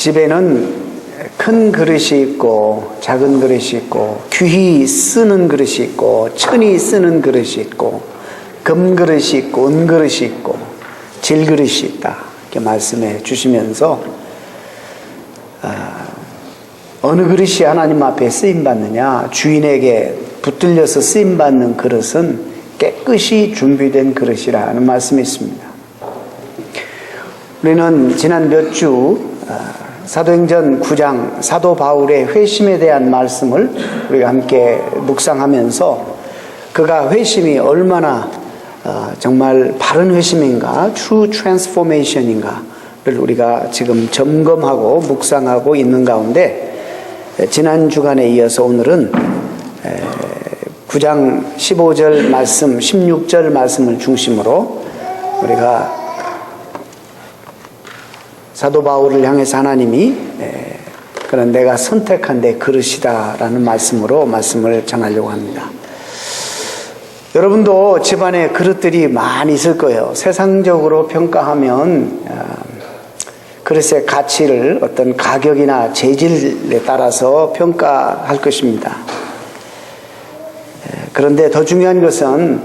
집에는 큰 그릇이 있고 작은 그릇이 있고 귀히 쓰는 그릇이 있고 천히 쓰는 그릇이 있고 금그릇이 있고 은그릇이 있고 질그릇이 있다, 이렇게 말씀해 주시면서 어느 그릇이 하나님 앞에 쓰임받느냐, 주인에게 붙들려서 쓰임받는 그릇은 깨끗이 준비된 그릇이라는 말씀이 있습니다. 우리는 지난 몇 주 사도행전 9장 사도 바울의 회심에 대한 말씀을 우리가 함께 묵상하면서 그가 회심이 얼마나 정말 바른 회심인가, true transformation인가를 우리가 지금 점검하고 묵상하고 있는 가운데, 지난 주간에 이어서 오늘은 9장 15절 말씀, 16절 말씀을 중심으로 우리가 사도 바울을 향해서 하나님이 그런 내가 선택한 내 그릇이다 라는 말씀으로 말씀을 전하려고 합니다. 여러분도 집안에 그릇들이 많이 있을 거예요. 세상적으로 평가하면 그릇의 가치를 어떤 가격이나 재질에 따라서 평가할 것입니다. 그런데 더 중요한 것은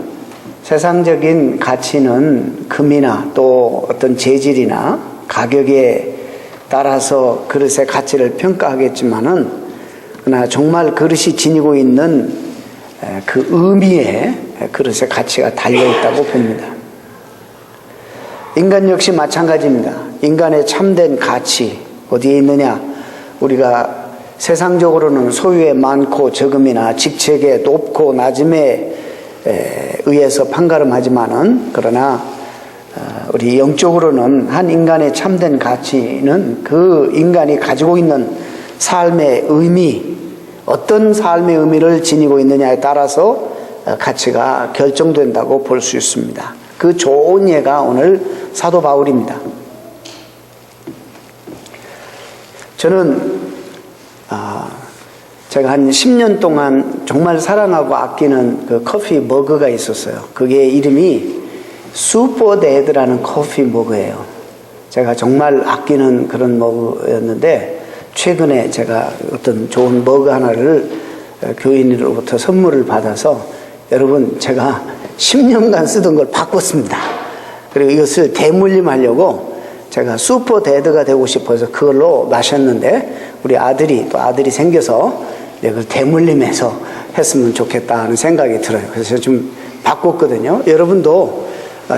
세상적인 가치는 금이나 또 어떤 재질이나 가격에 따라서 그릇의 가치를 평가하겠지만은, 그러나 정말 그릇이 지니고 있는 그 의미에 그릇의 가치가 달려있다고 봅니다. 인간 역시 마찬가지입니다. 인간의 참된 가치 어디에 있느냐? 우리가 세상적으로는 소유에 많고 적음이나 직책에 높고 낮음에 의해서 판가름하지만은, 그러나 우리 영적으로는 한 인간의 참된 가치는 그 인간이 가지고 있는 삶의 의미, 어떤 삶의 의미를 지니고 있느냐에 따라서 가치가 결정된다고 볼 수 있습니다. 그 좋은 예가 오늘 사도 바울입니다. 저는 제가 한 10년 동안 정말 사랑하고 아끼는 그 커피 머그가 있었어요. 그게 이름이 슈퍼데드라는 커피 머그예요. 제가 정말 아끼는 그런 머그였는데, 최근에 제가 어떤 좋은 머그 하나를 교인으로부터 선물을 받아서, 여러분 제가 10년간 쓰던 걸 바꿨습니다. 그리고 이것을 대물림하려고 제가 슈퍼데드가 되고 싶어서 그걸로 마셨는데, 우리 아들이 생겨서 이걸 대물림해서 했으면 좋겠다 하는 생각이 들어요. 그래서 좀 바꿨거든요. 여러분도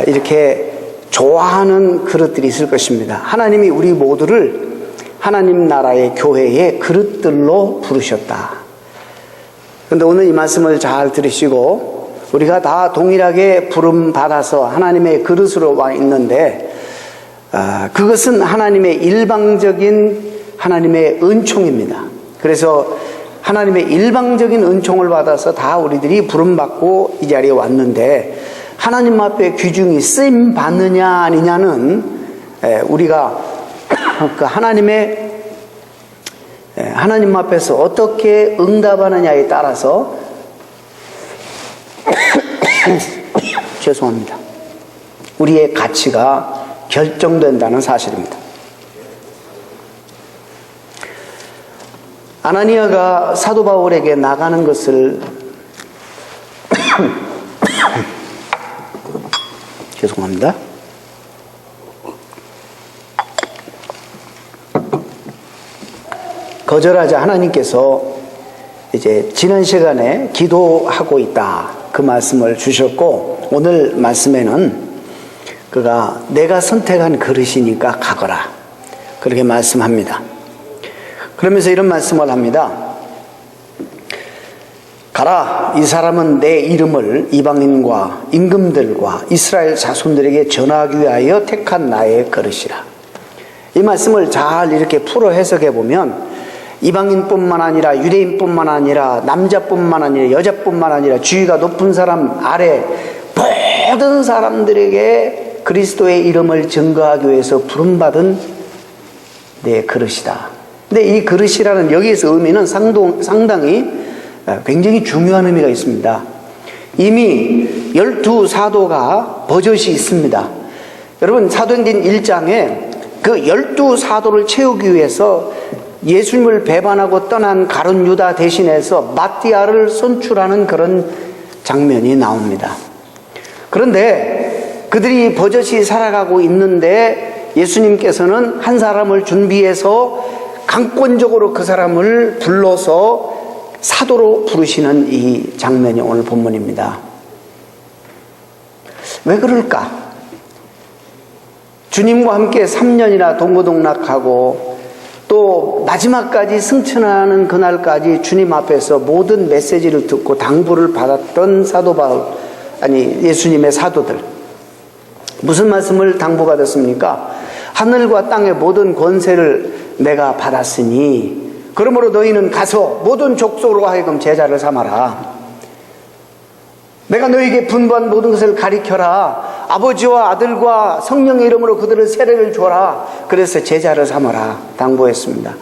이렇게 좋아하는 그릇들이 있을 것입니다. 하나님이 우리 모두를 하나님 나라의 교회의 그릇들로 부르셨다. 그런데 오늘 이 말씀을 잘 들으시고, 우리가 다 동일하게 부름 받아서 하나님의 그릇으로 와 있는데, 그것은 하나님의 일방적인 하나님의 은총입니다. 그래서 하나님의 일방적인 은총을 받아서 다 우리들이 부름받고 이 자리에 왔는데, 하나님 앞에 귀중히 쓰임 받느냐 아니냐는 우리가 그 하나님 앞에서 어떻게 응답하느냐에 따라서 죄송합니다. 우리의 가치가 결정된다는 사실입니다. 아나니아가 사도 바울에게 나가는 것을 죄송합니다. 거절하자 하나님께서 이제 지난 시간에 기도하고 있다, 그 말씀을 주셨고, 오늘 말씀에는 그가 내가 선택한 그릇이니까 가거라, 그렇게 말씀합니다. 그러면서 이런 말씀을 합니다. 가라, 이 사람은 내 이름을 이방인과 임금들과 이스라엘 자손들에게 전하기 위하여 택한 나의 그릇이라. 이 말씀을 잘 이렇게 풀어 해석해 보면, 이방인뿐만 아니라 유대인뿐만 아니라 남자뿐만 아니라 여자뿐만 아니라 지위가 높은 사람 아래 모든 사람들에게 그리스도의 이름을 증거하기 위해서 부름받은 내 그릇이다. 근데 이 그릇이라는 여기에서 의미는 상당히 굉장히 중요한 의미가 있습니다. 이미 12 사도가 버젓이 있습니다. 여러분, 사도행전 1장에 그 12사도를 채우기 위해서 예수님을 배반하고 떠난 가룟 유다 대신해서 마띠아를 선출하는 그런 장면이 나옵니다. 그런데 그들이 버젓이 살아가고 있는데 예수님께서는 한 사람을 준비해서 강권적으로 그 사람을 불러서 사도로 부르시는 이 장면이 오늘 본문입니다. 왜 그럴까? 주님과 함께 3년이나 동고동락하고 또 마지막까지 승천하는 그날까지 주님 앞에서 모든 메시지를 듣고 당부를 받았던 사도 바울, 아니 예수님의 사도들, 무슨 말씀을 당부받았습니까? 하늘과 땅의 모든 권세를 내가 받았으니 그러므로 너희는 가서 모든 족속으로 하여금 제자를 삼아라. 내가 너희에게 분부한 모든 것을 가리켜라. 아버지와 아들과 성령의 이름으로 그들을 세례를 줘라. 그래서 제자를 삼아라 당부했습니다.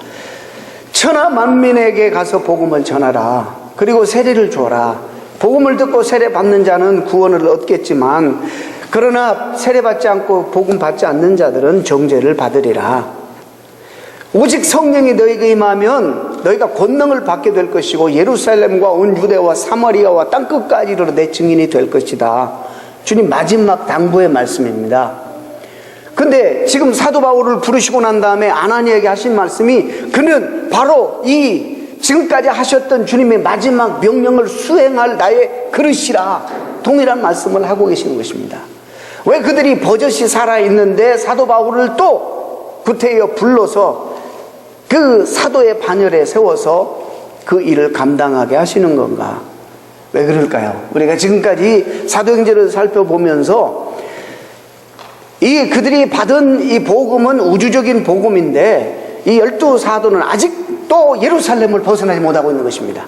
천하 만민에게 가서 복음을 전하라. 그리고 세례를 줘라. 복음을 듣고 세례 받는 자는 구원을 얻겠지만 그러나 세례 받지 않고 복음 받지 않는 자들은 정죄를 받으리라. 오직 성령이 너희에게 임하면 너희가 권능을 받게 될 것이고 예루살렘과 온 유대와 사마리아와 땅끝까지 이르러 내 증인이 될 것이다. 주님 마지막 당부의 말씀입니다. 근데 지금 사도 바울을 부르시고 난 다음에 아나니에게 하신 말씀이 그는 바로 이 지금까지 하셨던 주님의 마지막 명령을 수행할 나의 그릇이라, 동일한 말씀을 하고 계시는 것입니다. 왜 그들이 버젓이 살아있는데 사도 바울을 또 구태여 불러서 그 사도의 반열에 세워서 그 일을 감당하게 하시는 건가? 왜 그럴까요? 우리가 지금까지 사도행전을 살펴보면서 이 그들이 받은 이 복음은 우주적인 복음인데 이 12사도는 아직도 예루살렘을 벗어나지 못하고 있는 것입니다.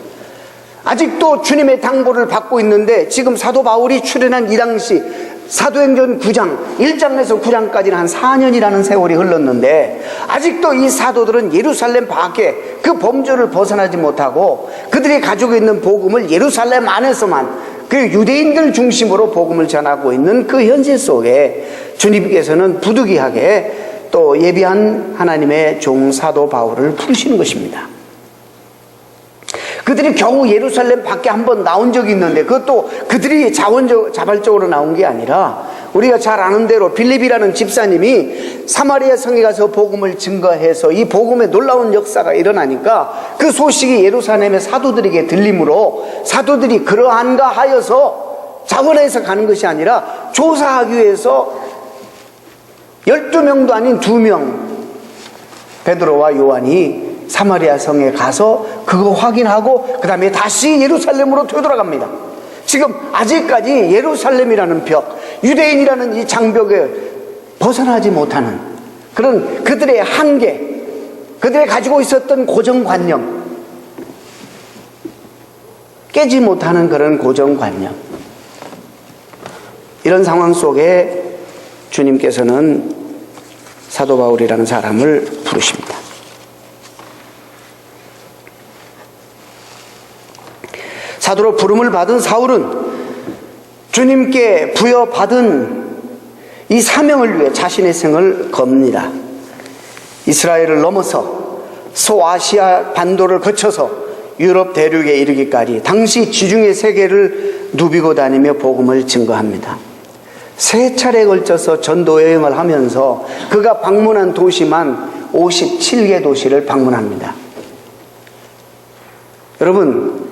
아직도 주님의 당부를 받고 있는데 지금 사도 바울이 출연한 이 당시 사도행전 9장 1장에서 9장까지는 한 4년이라는 세월이 흘렀는데 아직도 이 사도들은 예루살렘 밖에 그 범주를 벗어나지 못하고 그들이 가지고 있는 복음을 예루살렘 안에서만 그 유대인들 중심으로 복음을 전하고 있는 그 현실 속에 주님께서는 부득이하게 또 예비한 하나님의 종 사도 바울을 부르시는 것입니다. 그들이 겨우 예루살렘 밖에 한번 나온 적이 있는데 그것도 그들이 자발적으로 나온 게 아니라 우리가 잘 아는 대로 빌립이라는 집사님이 사마리아 성에 가서 복음을 증거해서 이 복음의 놀라운 역사가 일어나니까 그 소식이 예루살렘의 사도들에게 들림으로 사도들이 그러한가 하여서 자원해서 가는 것이 아니라 조사하기 위해서 12명도 아닌 2명 베드로와 요한이 사마리아 성에 가서 그거 확인하고 그 다음에 다시 예루살렘으로 되돌아갑니다. 지금 아직까지 예루살렘이라는 벽, 유대인이라는 이 장벽에 벗어나지 못하는 그런 그들의 한계, 그들이 가지고 있었던 고정관념, 깨지 못하는 그런 고정관념, 이런 상황 속에 주님께서는 사도 바울이라는 사람을 부르십니다. 사도로 부름을 받은 사울은 주님께 부여받은 이 사명을 위해 자신의 생을 겁니다. 이스라엘을 넘어서 소아시아 반도를 거쳐서 유럽 대륙에 이르기까지 당시 지중해 세계를 누비고 다니며 복음을 증거합니다. 3차례에 걸쳐서 전도 여행을 하면서 그가 방문한 도시만 57개 도시를 방문합니다. 여러분,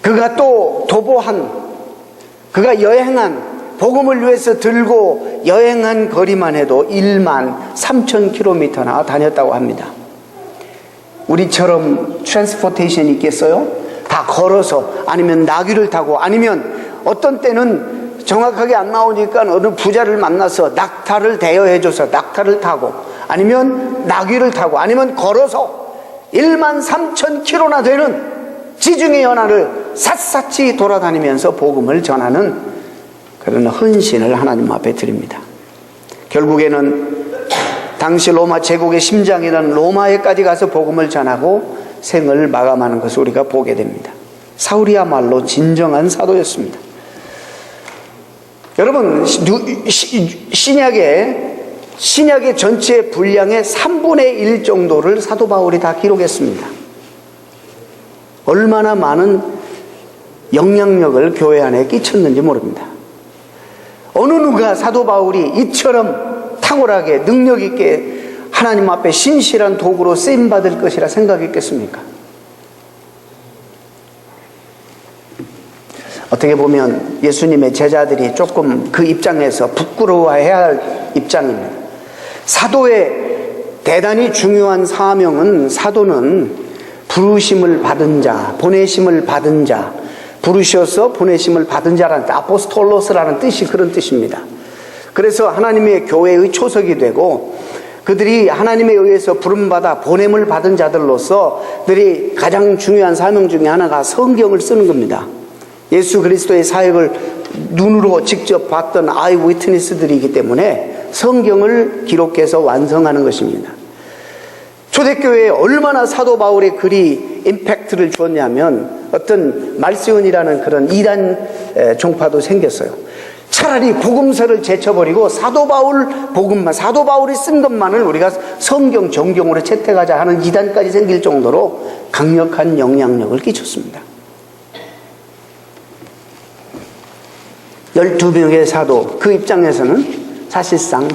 그가 또 도보한, 그가 여행한, 복음을 위해서 들고 여행한 거리만 해도 1만 3천 킬로미터나 다녔다고 합니다. 우리처럼 트랜스포테이션이 있겠어요? 다 걸어서, 아니면 나귀를 타고, 아니면 어떤 때는 정확하게 안 나오니까 어느 부자를 만나서 낙타를 대여해줘서 낙타를 타고, 아니면 나귀를 타고, 아니면 걸어서 1만 3천 킬로나 되는 지중해 연안을 샅샅이 돌아다니면서 복음을 전하는 그런 헌신을 하나님 앞에 드립니다. 결국에는 당시 로마 제국의 심장이던 로마에까지 가서 복음을 전하고 생을 마감하는 것을 우리가 보게 됩니다. 사울이야말로 진정한 사도였습니다. 여러분, 신약에 신약의 전체 분량의 3분의 1 정도를 사도 바울이 다 기록했습니다. 얼마나 많은 영향력을 교회 안에 끼쳤는지 모릅니다. 어느 누가 사도 바울이 이처럼 탁월하게 능력 있게 하나님 앞에 신실한 도구로 쓰임받을 것이라 생각했겠습니까? 어떻게 보면 예수님의 제자들이 조금 그 입장에서 부끄러워해야 할 입장입니다. 사도의 대단히 중요한 사명은, 사도는 부르심을 받은 자, 보내심을 받은 자, 부르셔서 보내심을 받은 자라는, 아포스톨로스라는 뜻이 그런 뜻입니다. 그래서 하나님의 교회의 초석이 되고, 그들이 하나님에 의해서 부름받아 보냄을 받은 자들로서 그들이 가장 중요한 사명 중에 하나가 성경을 쓰는 겁니다. 예수 그리스도의 사역을 눈으로 직접 봤던 아이 위트니스들이기 때문에 성경을 기록해서 완성하는 것입니다. 초대교회에 얼마나 사도 바울의 글이 임팩트를 주었냐면, 어떤 말세온이라는 그런 이단 종파도 생겼어요. 차라리 복음서를 제쳐버리고 사도 바울 복음만, 사도 바울이 쓴 것만을 우리가 성경 정경으로 채택하자 하는 이단까지 생길 정도로 강력한 영향력을 끼쳤습니다. 12명의 사도, 그 입장에서는 사실상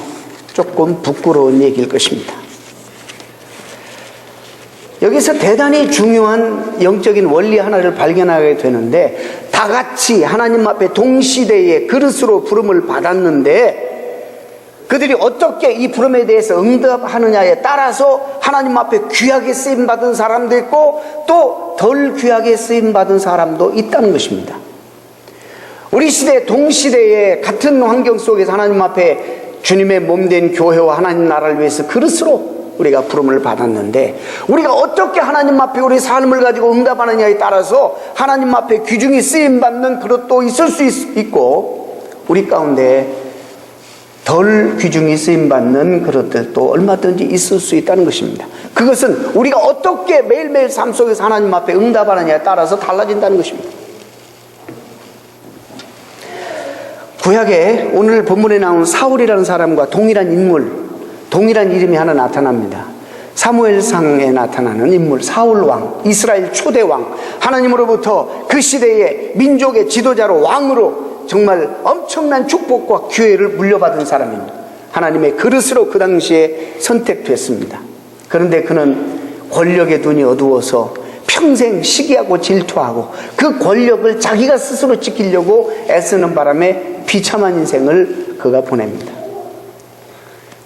조금 부끄러운 얘기일 것입니다. 여기서 대단히 중요한 영적인 원리 하나를 발견하게 되는데, 다 같이 하나님 앞에 동시대에 그릇으로 부름을 받았는데 그들이 어떻게 이 부름에 대해서 응답하느냐에 따라서 하나님 앞에 귀하게 쓰임받은 사람도 있고 또 덜 귀하게 쓰임받은 사람도 있다는 것입니다. 우리 시대 동시대에 같은 환경 속에서 하나님 앞에 주님의 몸된 교회와 하나님 나라를 위해서 그릇으로 우리가 부름을 받았는데, 우리가 어떻게 하나님 앞에 우리 삶을 가지고 응답하느냐에 따라서 하나님 앞에 귀중히 쓰임받는 그릇도 있을 수 있고, 우리 가운데 덜 귀중히 쓰임받는 그릇들도 얼마든지 있을 수 있다는 것입니다. 그것은 우리가 어떻게 매일매일 삶 속에서 하나님 앞에 응답하느냐에 따라서 달라진다는 것입니다. 구약에 오늘 본문에 나온 사울이라는 사람과 동일한 인물, 동일한 이름이 하나 나타납니다. 사무엘상에 나타나는 인물, 사울왕, 이스라엘 초대왕, 하나님으로부터 그 시대의 민족의 지도자로, 왕으로 정말 엄청난 축복과 기회를 물려받은 사람입니다. 하나님의 그릇으로 그 당시에 선택됐습니다. 그런데 그는 권력의 눈이 어두워서 평생 시기하고 질투하고 그 권력을 자기가 스스로 지키려고 애쓰는 바람에 비참한 인생을 그가 보냅니다.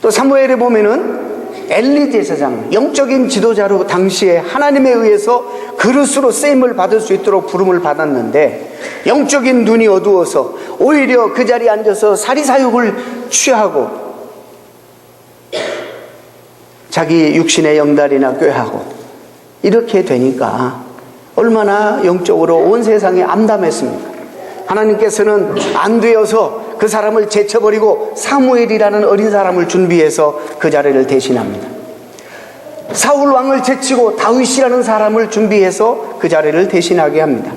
또 사무엘에 보면은 엘리 제사장, 영적인 지도자로 당시에 하나님에 의해서 그릇으로 쓰임을 받을 수 있도록 부름을 받았는데, 영적인 눈이 어두워서 오히려 그 자리에 앉아서 사리사욕을 취하고 자기 육신의 영달이나 꾀하고 이렇게 되니까 얼마나 영적으로 온 세상에 암담했습니까? 하나님께서는 안 되어서 그 사람을 제쳐버리고 사무엘이라는 어린 사람을 준비해서 그 자리를 대신합니다. 사울 왕을 제치고 다윗이라는 사람을 준비해서 그 자리를 대신하게 합니다.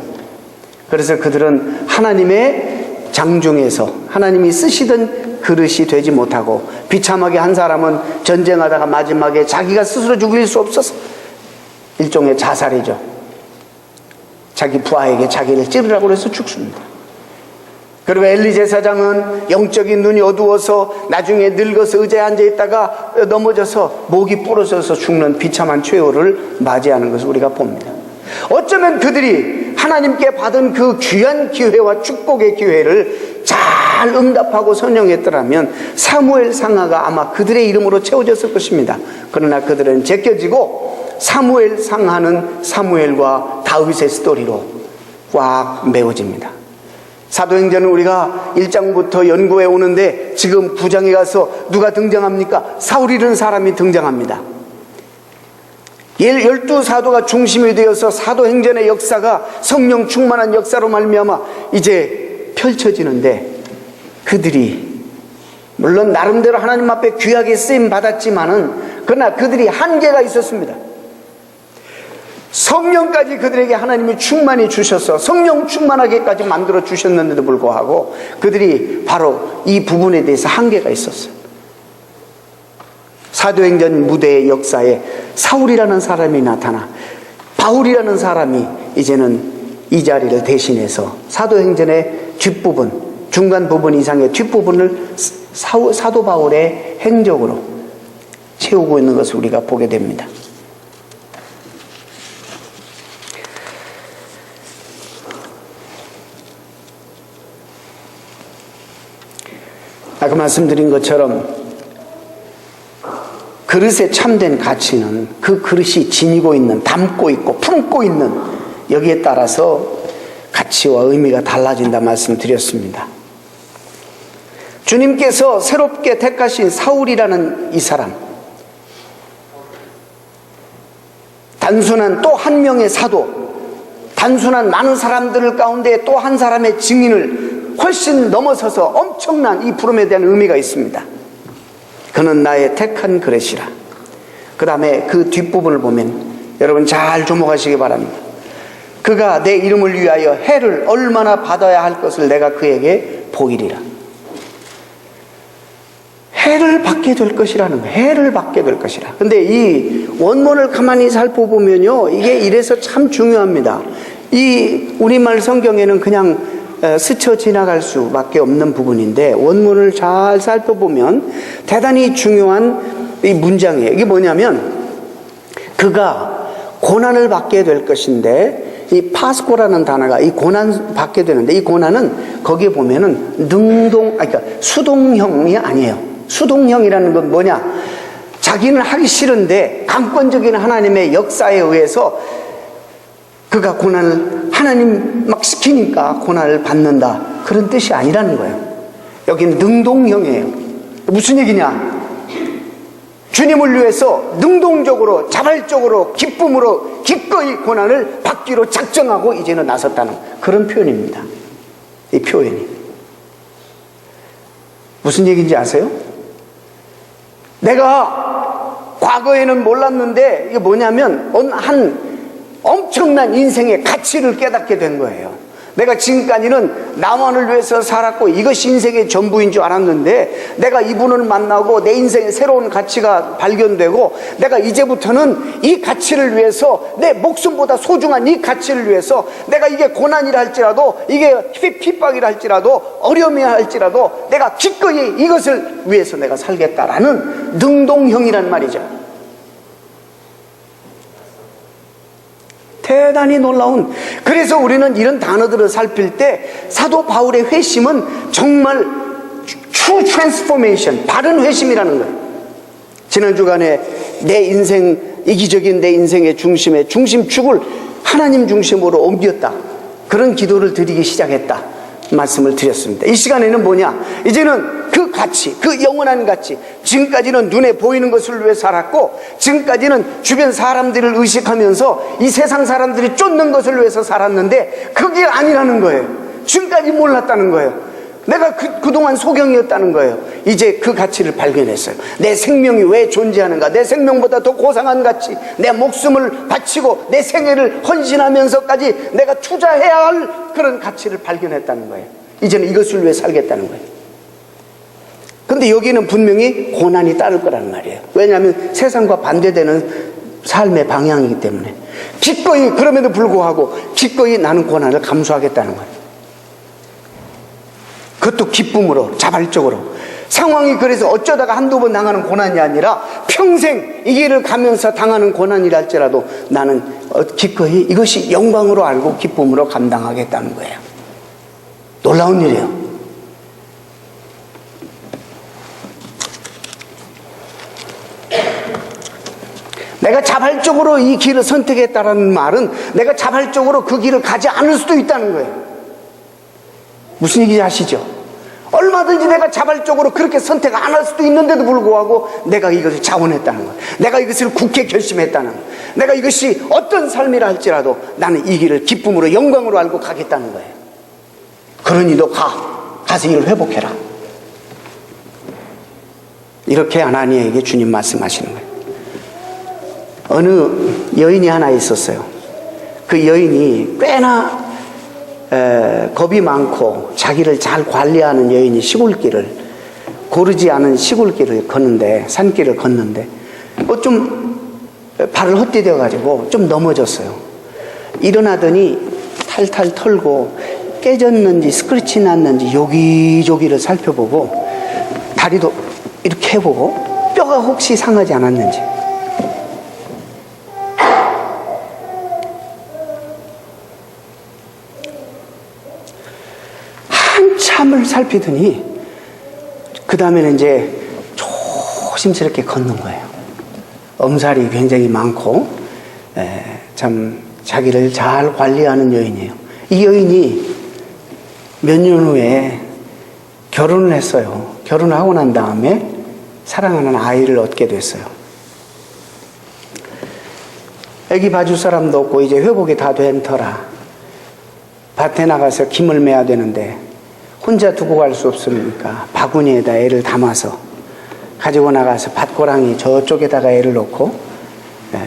그래서 그들은 하나님의 장중에서 하나님이 쓰시던 그릇이 되지 못하고, 비참하게 한 사람은 전쟁하다가 마지막에 자기가 스스로 죽일 수 없어서 일종의 자살이죠. 자기 부하에게 자기를 찌르라고 해서 죽습니다. 그리고 엘리 제사장은 영적인 눈이 어두워서 나중에 늙어서 의자에 앉아있다가 넘어져서 목이 부러져서 죽는 비참한 최후를 맞이하는 것을 우리가 봅니다. 어쩌면 그들이 하나님께 받은 그 귀한 기회와 축복의 기회를 잘 응답하고 선용했더라면 사무엘 상하가 아마 그들의 이름으로 채워졌을 것입니다. 그러나 그들은 제껴지고 사무엘 상하는 사무엘과 다윗의 스토리로 꽉 메워집니다. 사도행전은 우리가 1장부터 연구해 오는데 지금 9장에 가서 누가 등장합니까? 사울이라는 사람이 등장합니다. 12사도가 중심이 되어서 사도행전의 역사가 성령 충만한 역사로 말미암아 이제 펼쳐지는데, 그들이 물론 나름대로 하나님 앞에 귀하게 쓰임 받았지만은 그러나 그들이 한계가 있었습니다. 성령까지 그들에게 하나님이 충만히 주셔서 성령 충만하게까지 만들어 주셨는데도 불구하고 그들이 바로 이 부분에 대해서 한계가 있었어요. 사도행전 무대의 역사에 사울이라는 사람이 나타나 바울이라는 사람이 이제는 이 자리를 대신해서 사도행전의 뒷부분, 중간 부분 이상의 뒷부분을 사도 바울의 행적으로 채우고 있는 것을 우리가 보게 됩니다. 아까 말씀드린 것처럼 그릇에 참된 가치는 그 그릇이 지니고 있는, 담고 있고 품고 있는 여기에 따라서 가치와 의미가 달라진다 말씀드렸습니다. 주님께서 새롭게 택하신 사울이라는 이 사람, 단순한 또 한 명의 사도, 단순한 많은 사람들 가운데 또 한 사람의 증인을 훨씬 넘어서서 엄청난 이 부름에 대한 의미가 있습니다. 그는 나의 택한 그릇이라. 그 다음에 그 뒷부분을 보면 여러분 잘 주목하시기 바랍니다. 그가 내 이름을 위하여 해를 얼마나 받아야 할 것을 내가 그에게 보이리라. 해를 받게 될 것이라는 거예요. 해를 받게 될 것이라. 근데 이 원문을 가만히 살펴보면요, 이게 이래서 참 중요합니다. 이 우리말 성경에는 그냥 스쳐 지나갈 수밖에 없는 부분인데 원문을 잘 살펴보면 대단히 중요한 이 문장이에요. 이게 뭐냐면 그가 고난을 받게 될 것인데, 이 파스코라는 단어가 이 고난 받게 되는데, 이 고난은 거기에 보면은 그러니까 수동형이 아니에요. 수동형이라는 건 뭐냐? 자기는 하기 싫은데 강권적인 하나님의 역사에 의해서 그가 고난을 하나님 막 시키니까 고난을 받는다, 그런 뜻이 아니라는 거예요. 여기는 능동형이에요. 무슨 얘기냐? 주님을 위해서 능동적으로, 자발적으로, 기쁨으로 기꺼이 고난을 받기로 작정하고 이제는 나섰다는 그런 표현입니다. 이 표현이 무슨 얘기인지 아세요? 내가 과거에는 몰랐는데 이게 뭐냐면 한 엄청난 인생의 가치를 깨닫게 된 거예요. 내가 지금까지는 나만을 위해서 살았고 이것이 인생의 전부인 줄 알았는데, 내가 이분을 만나고 내 인생의 새로운 가치가 발견되고, 내가 이제부터는 이 가치를 위해서, 내 목숨보다 소중한 이 가치를 위해서, 내가 이게 고난이라 할지라도, 이게 핍박이라 할지라도, 어려움이라 할지라도 내가 기꺼이 이것을 위해서 내가 살겠다라는 능동형이란 말이죠. 대단히 놀라운, 그래서 우리는 이런 단어들을 살필 때 사도 바울의 회심은 정말 true transformation, 바른 회심이라는 거예요. 지난 주간에 내 인생, 이기적인 내 인생의 중심축을 하나님 중심으로 옮겼다, 그런 기도를 드리기 시작했다 말씀을 드렸습니다. 이 시간에는 뭐냐? 이제는 그 가치, 그 영원한 가치, 지금까지는 눈에 보이는 것을 위해 살았고, 지금까지는 주변 사람들을 의식하면서 이 세상 사람들이 쫓는 것을 위해서 살았는데 그게 아니라는 거예요. 지금까지 몰랐다는 거예요. 내가 그동안 소경이었다는 거예요. 이제 그 가치를 발견했어요. 내 생명이 왜 존재하는가, 내 생명보다 더 고상한 가치, 내 목숨을 바치고 내 생애를 헌신하면서까지 내가 투자해야 할 그런 가치를 발견했다는 거예요. 이제는 이것을 위해 살겠다는 거예요. 근데 여기는 분명히 고난이 따를 거란 말이에요. 왜냐하면 세상과 반대되는 삶의 방향이기 때문에 기꺼이, 그럼에도 불구하고 기꺼이 나는 고난을 감수하겠다는 거예요. 그것도 기쁨으로, 자발적으로. 상황이 그래서 어쩌다가 한두 번 당하는 고난이 아니라 평생 이 길을 가면서 당하는 고난이라 할지라도 나는 기꺼이 이것이 영광으로 알고 기쁨으로 감당하겠다는 거예요. 놀라운 일이에요. 내가 자발적으로 이 길을 선택했다는 말은 내가 자발적으로 그 길을 가지 않을 수도 있다는 거예요. 무슨 얘기인지 아시죠? 얼마든지 내가 자발적으로 그렇게 선택 안 할 수도 있는데도 불구하고 내가 이것을 자원했다는 거예요. 내가 이것을 굳게 결심했다는 거예요. 내가 이것이 어떤 삶이라 할지라도 나는 이 길을 기쁨으로, 영광으로 알고 가겠다는 거예요. 그러니 너 가서 일을 회복해라, 이렇게 아나니아에게 주님 말씀하시는 거예요. 어느 여인이 하나 있었어요. 그 여인이 꽤나 겁이 많고 자기를 잘 관리하는 여인이 시골길을 고르지 않은 시골길을 걷는데, 산길을 걷는데 좀 발을 헛디뎌 가지고 좀 넘어졌어요. 일어나더니 탈탈 털고 깨졌는지 스크래치 났는지 여기저기를 살펴보고 다리도 이렇게 해보고 뼈가 혹시 상하지 않았는지, 한참을 살피더니 그 다음에는 이제 조심스럽게 걷는 거예요. 엄살이 굉장히 많고 참 자기를 잘 관리하는 여인이에요. 이 여인이 몇 년 후에 결혼을 했어요. 결혼하고 난 다음에 사랑하는 아이를 얻게 됐어요. 애기 봐줄 사람도 없고 이제 회복이 다 된 터라 밭에 나가서 김을 매야 되는데 혼자 두고 갈 수 없으니까 바구니에다 애를 담아서 가지고 나가서 밭고랑이 저쪽에다가 애를 놓고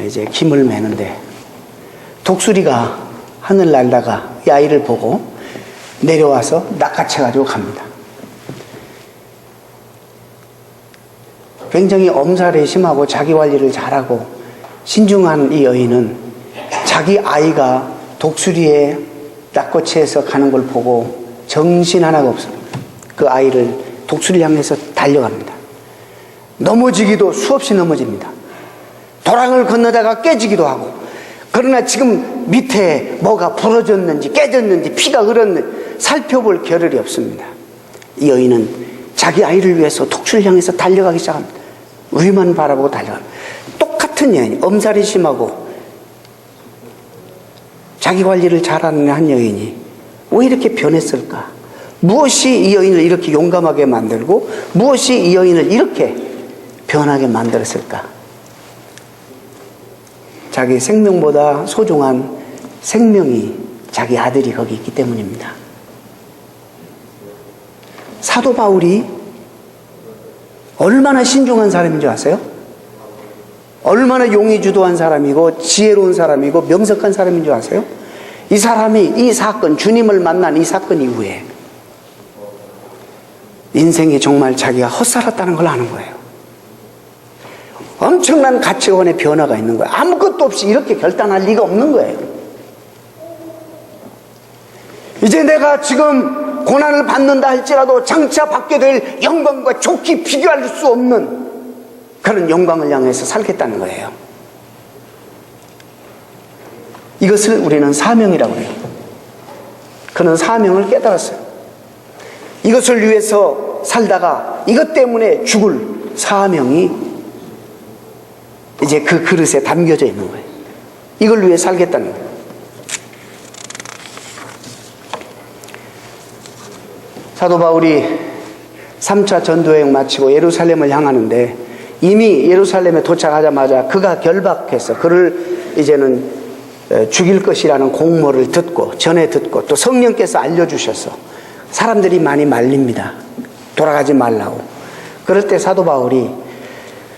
이제 김을 매는데 독수리가 하늘 날다가 이 아이를 보고 내려와서 낚아채가지고 갑니다. 굉장히 엄살이 심하고 자기 관리를 잘하고 신중한 이 여인은 자기 아이가 독수리에 낚아채서 가는 걸 보고 정신 하나가 없어요. 그 아이를 독수리를 향해서 달려갑니다. 넘어지기도 수없이 넘어집니다. 도랑을 건너다가 깨지기도 하고, 그러나 지금 밑에 뭐가 부러졌는지 깨졌는지 피가 흘렀는지 살펴볼 겨를이 없습니다. 이 여인은 자기 아이를 위해서 독수리를 향해서 달려가기 시작합니다. 위만 바라보고 달려갑니다. 똑같은 여인, 엄살이 심하고 자기 관리를 잘하는 한 여인이 왜 이렇게 변했을까? 무엇이 이 여인을 이렇게 용감하게 만들고 무엇이 이 여인을 이렇게 변하게 만들었을까? 자기 생명보다 소중한 생명이 자기 아들이 거기 있기 때문입니다. 사도 바울이 얼마나 신중한 사람인 줄 아세요? 얼마나 용이 주도한 사람이고 지혜로운 사람이고 명석한 사람인 줄 아세요? 이 사람이 이 사건, 주님을 만난 이 사건 이후에 인생에 정말 자기가 헛살았다는 걸 아는 거예요. 엄청난 가치관의 변화가 있는 거예요. 아무것도 없이 이렇게 결단할 리가 없는 거예요. 이제 내가 지금 고난을 받는다 할지라도 장차 받게 될 영광과 좋게 비교할 수 없는 그런 영광을 향해서 살겠다는 거예요. 이것을 우리는 사명이라고 해요. 그는 사명을 깨달았어요. 이것을 위해서 살다가 이것 때문에 죽을 사명이 이제 그 그릇에 담겨져 있는 거예요. 이걸 위해 살겠다는 거예요. 사도 바울이 3차 전도여행 마치고 예루살렘을 향하는데 이미 예루살렘에 도착하자마자 그가 결박해서 그를 이제는 죽일 것이라는 공모를 듣고 전에 듣고 또 성령께서 알려주셔서 사람들이 많이 말립니다. 돌아가지 말라고. 그럴 때 사도 바울이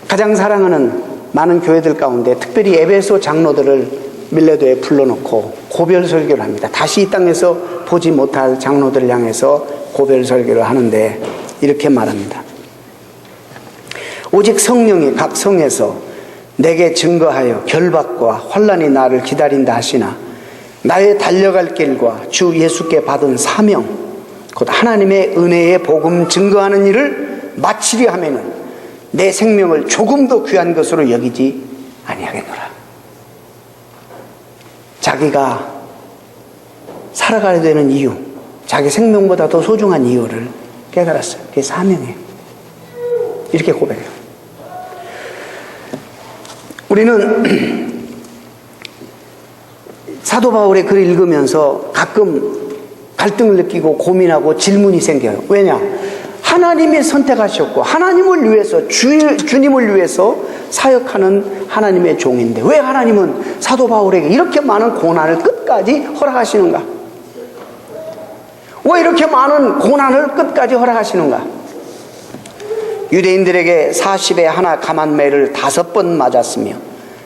가장 사랑하는 많은 교회들 가운데 특별히 에베소 장로들을 밀레도에 불러놓고 고별 설교를 합니다. 다시 이 땅에서 보지 못할 장로들을 향해서 고별 설교를 하는데 이렇게 말합니다. 오직 성령이 각 성에서 내게 증거하여 결박과 환난이 나를 기다린다 하시나 나의 달려갈 길과 주 예수께 받은 사명 곧 하나님의 은혜의 복음 증거하는 일을 마치려 하면은 내 생명을 조금도 귀한 것으로 여기지 아니하겠노라. 자기가 살아가야 되는 이유, 자기 생명보다 더 소중한 이유를 깨달았어요. 그게 사명이에요. 이렇게 고백해요. 우리는 사도 바울의 글을 읽으면서 가끔 갈등을 느끼고 고민하고 질문이 생겨요. 왜냐? 하나님이 선택하셨고 하나님을 위해서 주님을 위해서 사역하는 하나님의 종인데 왜 하나님은 사도 바울에게 이렇게 많은 고난을 끝까지 허락하시는가? 왜 이렇게 많은 고난을 끝까지 허락하시는가? 유대인들에게 40에 하나 감한매를 5번 맞았으며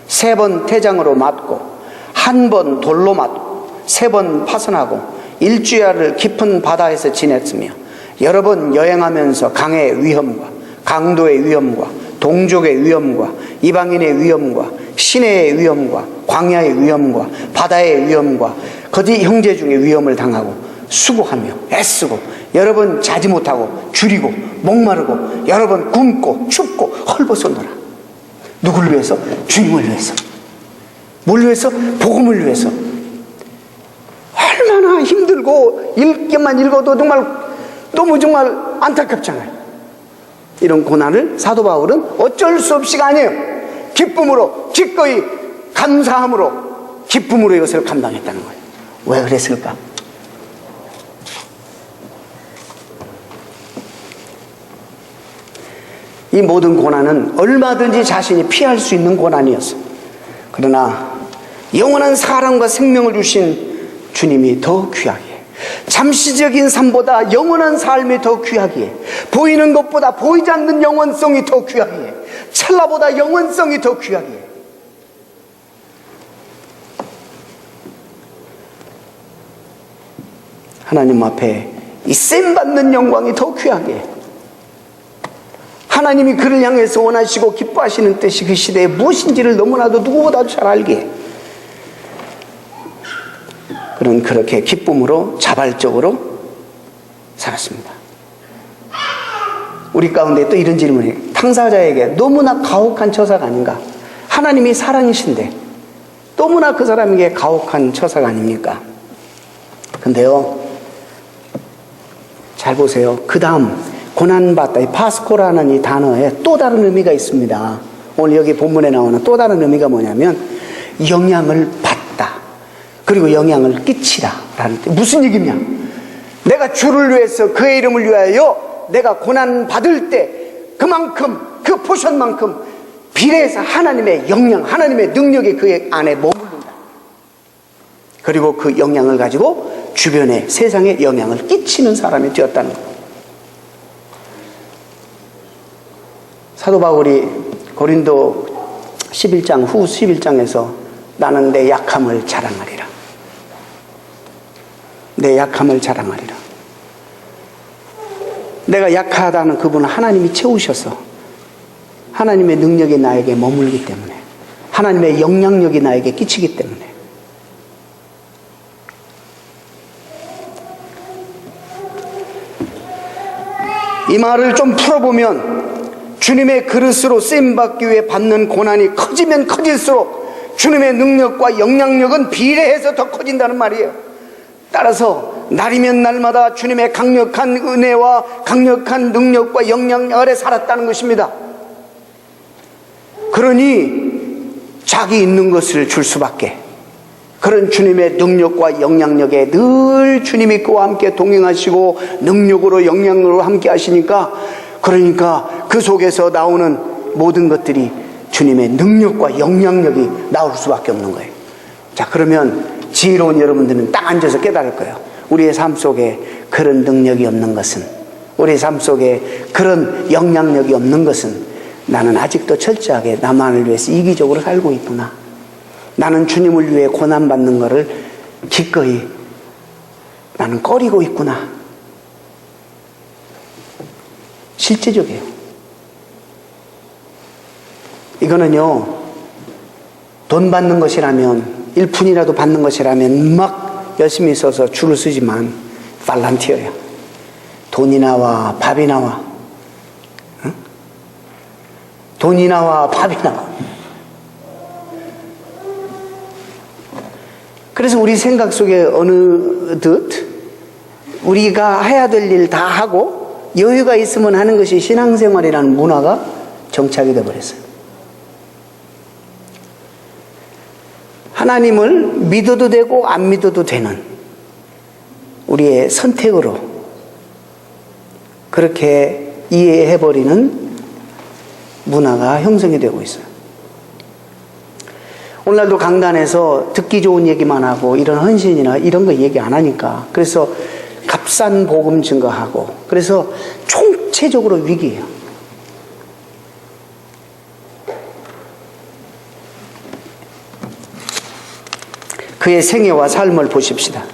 3번 태장으로 맞고 1번 돌로 맞고 3번 파선하고 일주야를 깊은 바다에서 지냈으며 여러 번 여행하면서 강의 위험과 강도의 위험과 동족의 위험과 이방인의 위험과 시내의 위험과 광야의 위험과 바다의 위험과 거짓 형제 중에 위험을 당하고 수고하며 애쓰고 여러 번 자지 못하고 줄이고 목마르고 여러 번 굶고 춥고 헐벗어노라. 누구를 위해서? 주님을 위해서. 뭘 위해서? 복음을 위해서. 얼마나 힘들고 읽기만 읽어도 정말 너무 정말 안타깝잖아요. 이런 고난을 사도 바울은 어쩔 수 없이가 아니에요. 기쁨으로 기꺼이 감사함으로 기쁨으로 이것을 감당했다는 거예요. 왜 그랬을까? 이 모든 고난은 얼마든지 자신이 피할 수 있는 고난이었어요. 그러나 영원한 사랑과 생명을 주신 주님이 더 귀하기에, 잠시적인 삶보다 영원한 삶이 더 귀하기에, 보이는 것보다 보이지 않는 영원성이 더 귀하기에, 찰나보다 영원성이 더 귀하기에, 하나님 앞에 이 셈받는 영광이 더 귀하기에, 하나님이 그를 향해서 원하시고 기뻐하시는 뜻이 그 시대에 무엇인지를 너무나도 누구보다도 잘 알기에 그는 그렇게 기쁨으로 자발적으로 살았습니다. 우리 가운데 또 이런 질문이, 당사자에게 너무나 가혹한 처사가 아닌가? 하나님이 사랑이신데 너무나 그 사람에게 가혹한 처사가 아닙니까? 근데요, 잘 보세요. 그 다음 고난받다, 이 파스코라는 이 단어에 또 다른 의미가 있습니다. 오늘 여기 본문에 나오는 또 다른 의미가 뭐냐면 영향을 받다, 그리고 영향을 끼치다 라는 뜻. 무슨 얘기냐? 내가 주를 위해서, 그의 이름을 위하여 내가 고난받을 때 그만큼, 그 포션만큼 비례해서 하나님의 영향, 하나님의 능력이 그의 안에 머무른다. 그리고 그 영향을 가지고 주변에, 세상에 영향을 끼치는 사람이 되었다는 것. 사도 바울이 고린도 11장 후 11장에서 나는 내 약함을 자랑하리라, 내 약함을 자랑하리라. 내가 약하다는 그분은 하나님이 채우셔서 하나님의 능력이 나에게 머물기 때문에, 하나님의 영향력이 나에게 끼치기 때문에. 이 말을 좀 풀어보면 주님의 그릇으로 쓰임받기 위해 받는 고난이 커지면 커질수록 주님의 능력과 영향력은 비례해서 더 커진다는 말이에요. 따라서 날이면 날마다 주님의 강력한 은혜와 강력한 능력과 영향력 아래 살았다는 것입니다. 그러니 자기 있는 것을 줄 수밖에, 그런 주님의 능력과 영향력에 늘 주님이 그와 함께 동행하시고 능력으로 영향력으로 함께 하시니까, 그러니까 그 속에서 나오는 모든 것들이 주님의 능력과 영향력이 나올 수밖에 없는 거예요. 자, 그러면 지혜로운 여러분들은 딱 앉아서 깨달을 거예요. 우리의 삶 속에 그런 능력이 없는 것은, 우리의 삶 속에 그런 영향력이 없는 것은 나는 아직도 철저하게 나만을 위해서 이기적으로 살고 있구나. 나는 주님을 위해 고난받는 것을 기꺼이 나는 꺼리고 있구나. 실제적이에요. 이거는요, 돈 받는 것이라면, 1푼이라도 받는 것이라면 막 열심히 써서 줄을 쓰지만 팔란티어야. 돈이 나와 밥이 나와, 응? 돈이 나와 밥이 나와. 그래서 우리 생각 속에 어느덧 우리가 해야 될 일 다 하고 여유가 있으면 하는 것이 신앙생활이라는 문화가 정착이 되어버렸어요. 하나님을 믿어도 되고 안 믿어도 되는 우리의 선택으로 그렇게 이해해버리는 문화가 형성이 되고 있어요. 오늘날도 강단에서 듣기 좋은 얘기만 하고 이런 헌신이나 이런 거 얘기 안 하니까, 그래서 값싼 복음 증거하고, 그래서 총체적으로 위기예요. 그의 생애와 삶을 보십시다.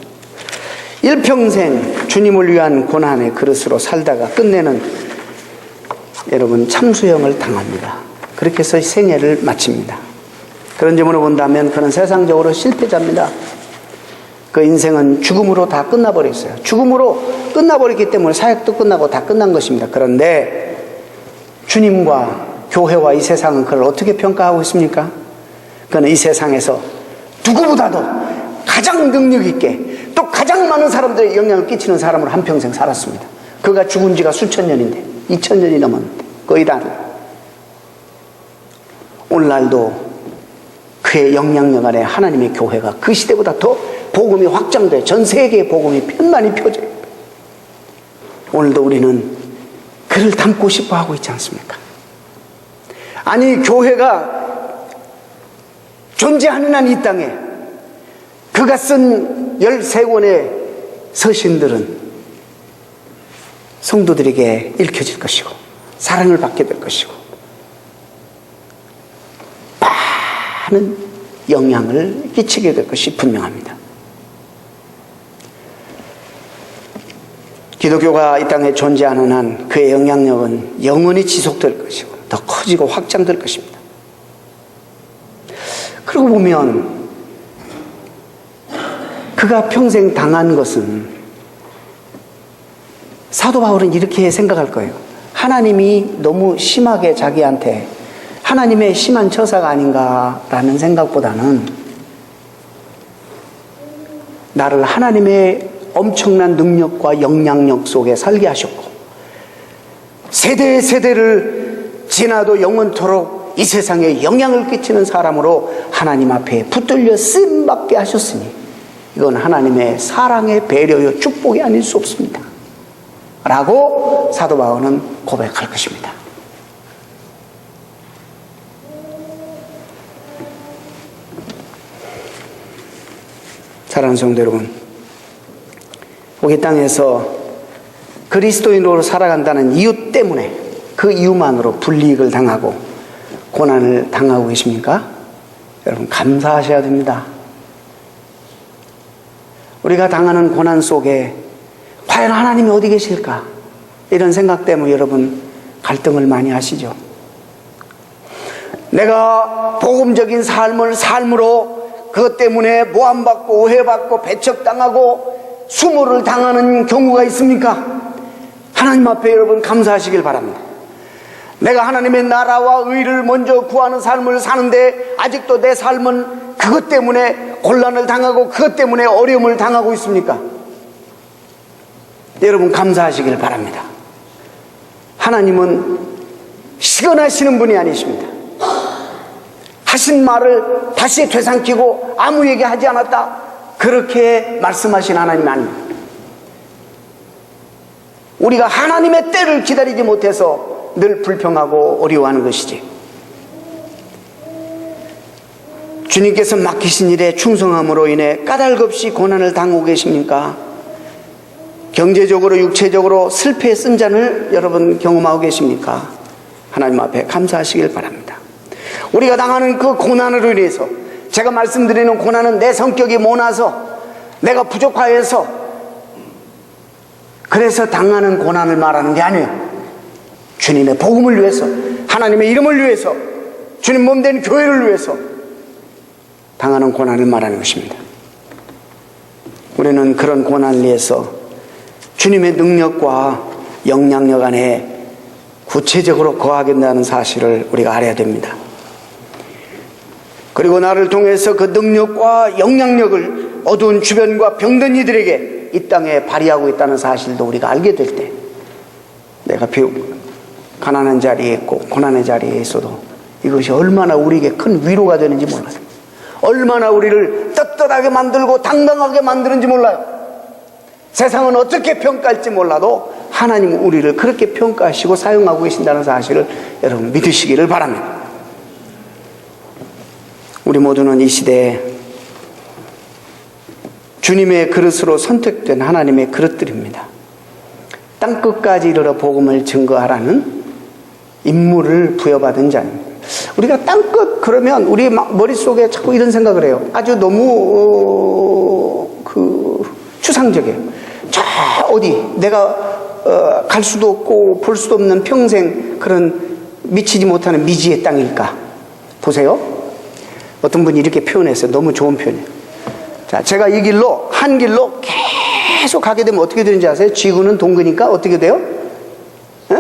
일평생 주님을 위한 고난의 그릇으로 살다가 끝내는 여러분 참수형을 당합니다. 그렇게 해서 생애를 마칩니다. 그런 점으로 본다면 그는 세상적으로 실패자입니다. 그 인생은 죽음으로 다 끝나버렸어요. 죽음으로 끝나버렸기 때문에 사역도 끝나고 다 끝난 것입니다. 그런데 주님과 교회와 이 세상은 그를 어떻게 평가하고 있습니까? 그는 이 세상에서 누구보다도 가장 능력 있게 또 가장 많은 사람들의 영향을 끼치는 사람으로 한평생 살았습니다. 그가 죽은 지가 수천 년인데 2000년이 넘었는데 거의 다. 오늘날도 그의 영향력 안에 하나님의 교회가 그 시대보다 더 복음이 확장돼 전 세계에 복음이 편만히 펴져요. 오늘도 우리는 그를 닮고 싶어 하고 있지 않습니까? 아니 교회가 존재하는 한 이 땅에 그가 쓴 13권의 서신들은 성도들에게 읽혀질 것이고 사랑을 받게 될 것이고 많은 영향을 끼치게 될 것이 분명합니다. 기독교가 이 땅에 존재하는 한 그의 영향력은 영원히 지속될 것이고 더 커지고 확장될 것입니다. 그러고 보면 그가 평생 당한 것은 사도 바울은 이렇게 생각할 거예요. 하나님이 너무 심하게 자기한테 하나님의 심한 처사가 아닌가라는 생각보다는 나를 하나님의 엄청난 능력과 영향력 속에 살게 하셨고 세대를 지나도 영원토록 이 세상에 영향을 끼치는 사람으로 하나님 앞에 붙들려 쓰임받게 하셨으니 이건 하나님의 사랑의 배려요 축복이 아닐 수 없습니다 라고 사도 바울은 고백할 것입니다. 사랑하는 성도 여러분, 우리 땅에서 그리스도인으로 살아간다는 이유 때문에 그 이유만으로 불이익을 당하고 고난을 당하고 계십니까? 여러분 감사하셔야 됩니다. 우리가 당하는 고난 속에 과연 하나님이 어디 계실까? 이런 생각 때문에 여러분 갈등을 많이 하시죠. 내가 복음적인 삶으로 그것 때문에 모함받고 오해받고 배척당하고 수모를 당하는 경우가 있습니까? 하나님 앞에 여러분 감사하시길 바랍니다. 내가 하나님의 나라와 의를 먼저 구하는 삶을 사는데 아직도 내 삶은 그것 때문에 곤란을 당하고 그것 때문에 어려움을 당하고 있습니까? 여러분 감사하시길 바랍니다. 하나님은 시건하시는 분이 아니십니다. 하신 말을 다시 되삼키고 아무에게 하지 않았다 그렇게 말씀하신 하나님 아닙니다. 우리가 하나님의 때를 기다리지 못해서 늘 불평하고 어려워하는 것이지, 주님께서 맡기신 일에 충성함으로 인해 까닭없이 고난을 당하고 계십니까? 경제적으로 육체적으로 슬퍼의 쓴잔을 여러분 경험하고 계십니까? 하나님 앞에 감사하시길 바랍니다. 우리가 당하는 그 고난으로 인해서, 제가 말씀드리는 고난은 내 성격이 모나서 내가 부족하여서 그래서 당하는 고난을 말하는 게 아니에요. 주님의 복음을 위해서, 하나님의 이름을 위해서, 주님 몸된 교회를 위해서 당하는 고난을 말하는 것입니다. 우리는 그런 고난을 위해서 주님의 능력과 영향력 안에 구체적으로 거하겠다는 사실을 우리가 알아야 됩니다. 그리고 나를 통해서 그 능력과 영향력을 어두운 주변과 병든 이들에게 이 땅에 발휘하고 있다는 사실도 우리가 알게 될 때, 내가 비록 가난한 자리에 있고 고난의 자리에 있어도 이것이 얼마나 우리에게 큰 위로가 되는지 몰라요. 얼마나 우리를 떳떳하게 만들고 당당하게 만드는지 몰라요. 세상은 어떻게 평가할지 몰라도 하나님은 우리를 그렇게 평가하시고 사용하고 계신다는 사실을 여러분 믿으시기를 바랍니다. 우리 모두는 이 시대에 주님의 그릇으로 선택된 하나님의 그릇들입니다. 땅끝까지 이르러 복음을 증거하라는 임무를 부여받은 자입니다. 우리가 땅끝 그러면 우리 머릿속에 자꾸 이런 생각을 해요. 아주 너무 추상적이에요. 저 어디 내가 갈 수도 없고 볼 수도 없는 평생 그런 미치지 못하는 미지의 땅일까? 보세요. 어떤 분이 이렇게 표현했어요. 너무 좋은 표현이에요. 자, 제가 이 길로 한 길로 계속 가게 되면 어떻게 되는지 아세요? 지구는 동그니까 어떻게 돼요? 에?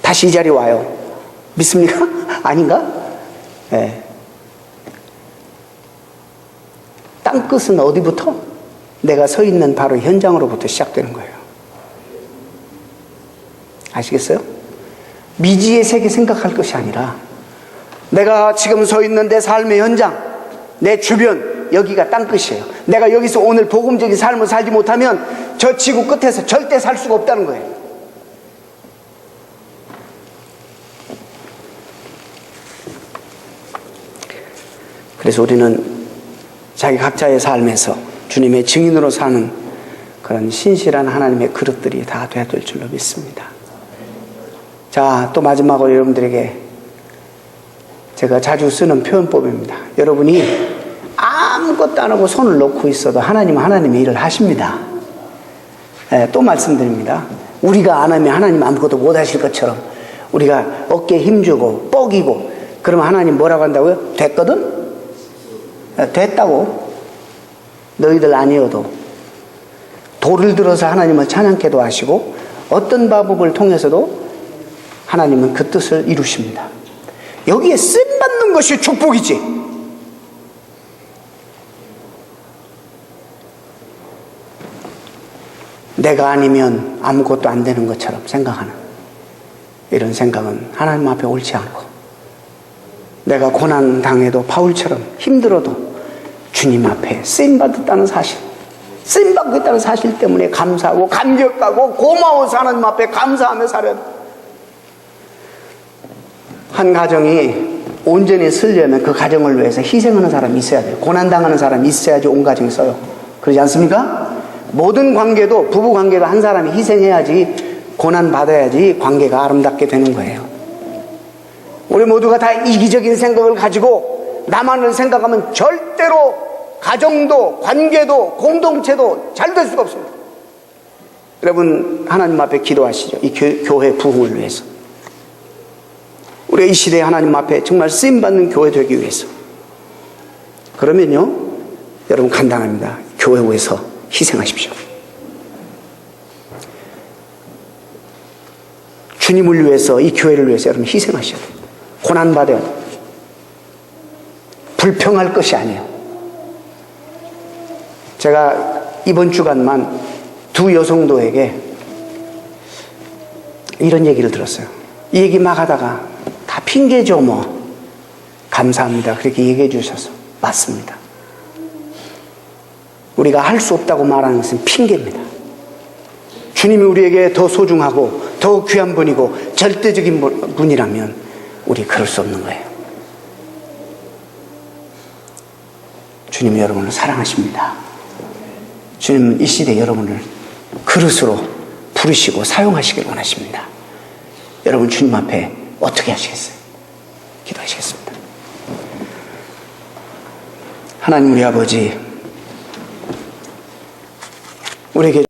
다시 이 자리에 와요. 믿습니까? 아닌가? 네. 땅끝은 어디부터? 내가 서 있는 바로 현장으로부터 시작되는 거예요. 아시겠어요? 미지의 세계 생각할 것이 아니라 내가 지금 서 있는 내 삶의 현장, 내 주변, 여기가 땅끝이에요. 내가 여기서 오늘 복음적인 삶을 살지 못하면 저 지구 끝에서 절대 살 수가 없다는 거예요. 그래서 우리는 자기 각자의 삶에서 주님의 증인으로 사는 그런 신실한 하나님의 그릇들이 다 돼야 될 줄로 믿습니다. 자, 또 마지막으로 여러분들에게 제가 자주 쓰는 표현법입니다. 여러분이 아무것도 안 하고 손을 놓고 있어도 하나님은 하나님의 일을 하십니다. 또 말씀드립니다. 우리가 안 하면 하나님 아무것도 못 하실 것처럼 우리가 어깨에 힘주고 뻐기고 그러면 하나님 뭐라고 한다고요? 됐거든? 됐다고. 너희들 아니어도 돌을 들어서 하나님을 찬양케도 하시고 어떤 방법을 통해서도 하나님은 그 뜻을 이루십니다. 여기에 쓰임받는 것이 축복이지. 내가 아니면 아무것도 안 되는 것처럼 생각하는 이런 생각은 하나님 앞에 옳지 않고, 내가 고난당해도 바울처럼 힘들어도 주님 앞에 쓰임받았다는 사실, 쓰임받고 있다는 사실 때문에 감사하고 감격하고 고마워서 하나님 앞에 감사하며 살아야 돼. 한 가정이 온전히 쓰려면 그 가정을 위해서 희생하는 사람이 있어야 돼요. 고난당하는 사람이 있어야지 온 가정이 써요. 그러지 않습니까? 모든 관계도, 부부 관계도 한 사람이 희생해야지, 고난받아야지 관계가 아름답게 되는 거예요. 우리 모두가 다 이기적인 생각을 가지고 나만을 생각하면 절대로 가정도, 관계도, 공동체도 잘 될 수가 없습니다. 여러분, 하나님 앞에 기도하시죠. 이 교회 부흥을 위해서. 우리 이 시대에 하나님 앞에 정말 쓰임받는 교회 되기 위해서. 그러면요, 여러분 간단합니다. 교회 위해서 희생하십시오. 주님을 위해서, 이 교회를 위해서 여러분 희생하셔야 돼요. 고난받아야 돼요. 불평할 것이 아니에요. 제가 이번 주간만 두 여성도에게 이런 얘기를 들었어요. 이 얘기 막 하다가 다 핑계죠 뭐. 감사합니다. 그렇게 얘기해 주셔서 맞습니다. 우리가 할 수 없다고 말하는 것은 핑계입니다. 주님이 우리에게 더 소중하고 더 귀한 분이고 절대적인 분이라면 우리 그럴 수 없는 거예요. 주님이 여러분을 사랑하십니다. 주님은 이 시대 여러분을 그릇으로 부르시고 사용하시길 원하십니다. 여러분 주님 앞에 어떻게 하시겠어요? 기도하시겠습니다. 하나님 우리 아버지, 우리에게